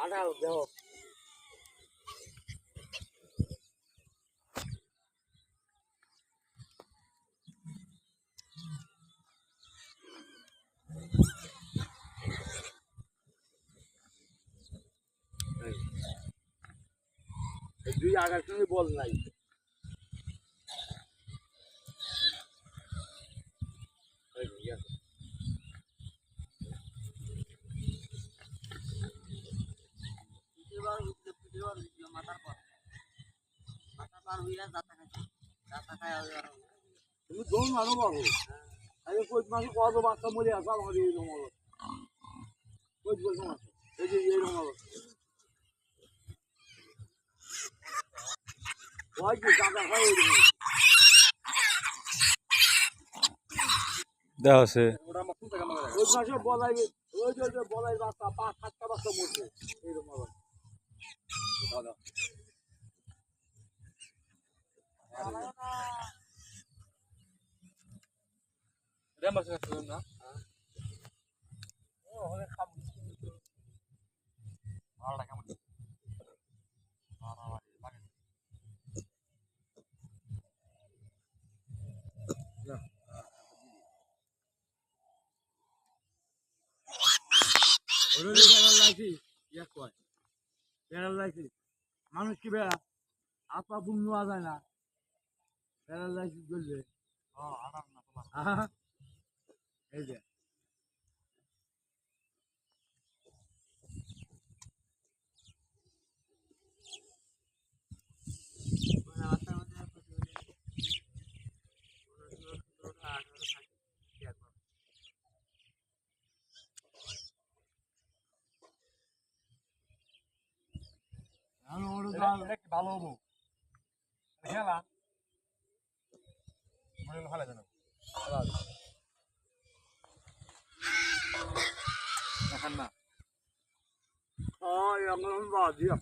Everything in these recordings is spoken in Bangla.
আটা দেও দুই আগার সঙ্গে বল নাই তুমি দৌড় মানো বাবু আরে কোচ মাসে কত বাচ্চা মরে আসা আমাদের এই রকম কোচ বলছো মাসে এই যে এইরকম ওই যে দাদা হয় দেওয়া আছে ওই মাসে বলাই ওই যে বলাই বাচ্চা 5-7টা বাচ্চা মরছে এইরকম দাদা রেমাস কাছে না ও হলে খাম ভালো কেমন মানুষ কি বেড়া আপা বুন নেওয়া যায় না প্যারালাইসিস বললে এই যে ভালো হবো খেলা মনে ভালো জানো এখন না এখন বাদ দিয়া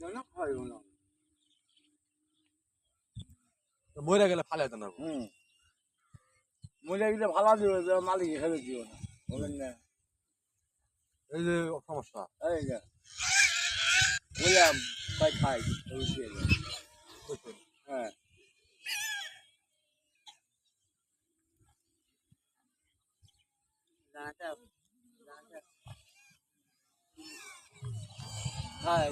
জন্য খাইব না মরে গেলে ভালো হতো না মজা গেলে ভালো দিও যে মালিক হেলে দিও না বলেন না এই যে সমস্যা এই যে বললাম তাই খাই হ্যাঁ খাই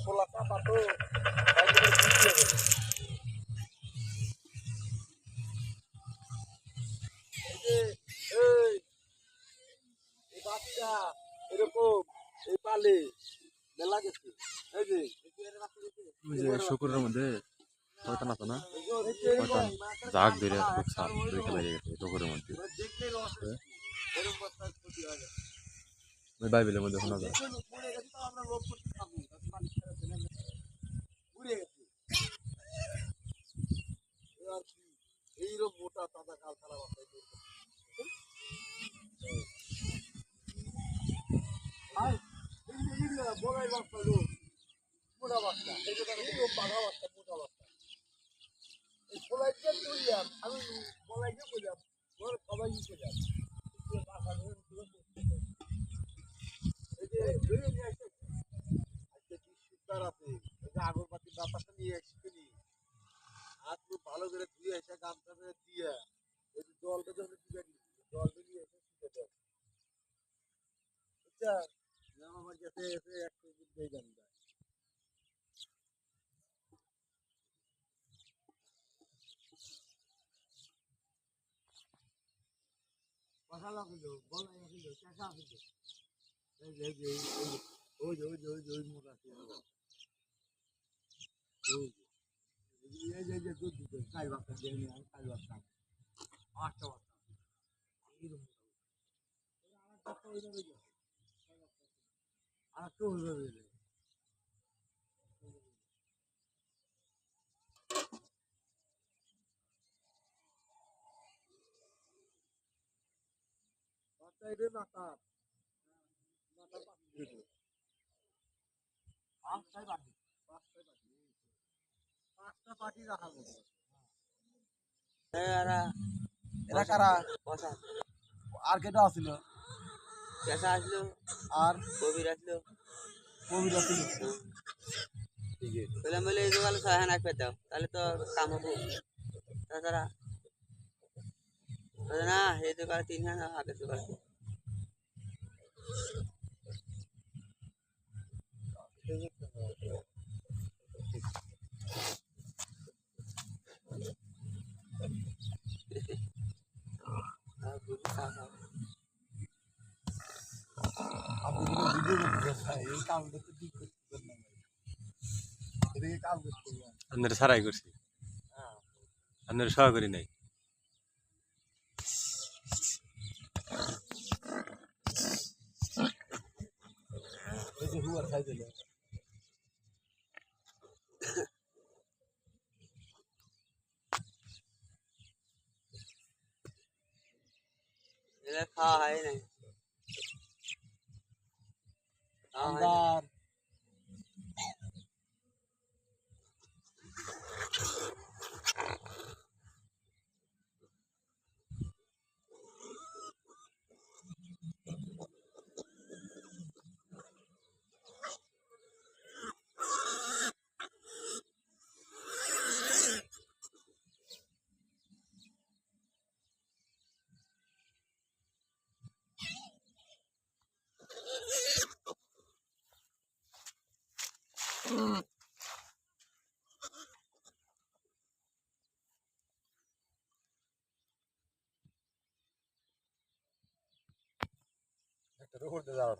খোলা কাপা তো এই বাচ্চা এরকম এই পালে মেলা গেছে এই যে শুকুরের মধ্যে শয়তান আছে না শয়তান জাগ ধরে খুব সাপ দুই খেলা গেছে শুকুরের মধ্যে ওই বাইবেলের মধ্যে শোনা যায় এইরকম মোটা তাজা কাল খারাপ বলাই বাচ্চা লোক মোটা বাচ্চা এইরকম বাঘা বাচ্চা মোটা বাচ্চা এই বলাইকে করিয়াম আমি বলাইকে করিয়াম সবাই করিয়াম এই যে ধরে নিয়ে আসছে আজকে শীতকাল আছে এই যে আগরবাতির ব্যাপারটা নিয়ে আসছি হাত খুব ভালো করে ধুয়ে এসে গামছা করে দিয়ে ওই যে জলটা যখন দিবে জলটা নিয়ে এসে শুকে দেয় বুঝছা আমার কাছে এসে একটু বুঝতেই জানি না মশলা ফেলো বলাই ফেলো চেঁচা ফেলো এই যে ওই মোটা এই যে দুধ দিতে চাই বাচ্চা দিয়ে নিয়ে আমি চাই বাচ্চা 8টা বাচ্চা এইরকম আর তো সাইডে মাথার মাথার পাশে দিকে পাঁচটায় পাটি পাঁচটা পাটি রাখা যাবে এরা কারা আর কেটা আছিল পেশা আসলো আর কবির আসলো কবির আছিল বললাম বলে এই দোকানে 6 হাজার দাও তাহলে তো কাম হবে তাছাড়া বলে না এই দোকানে 3 হাজার আগের দোকানে আপনি ভিডিও করতে চাই এই কামটা তো ঠিক করতে না এদিকে কাজ করতে হবে আপনারা সারাই করছি আপনারা সহকারী নাই এই যে হুয়ার খাই দিলে এগুলো খাওয়া হয় নাই খাওয়া হয় নাই। আন্দার একটা রোড দাও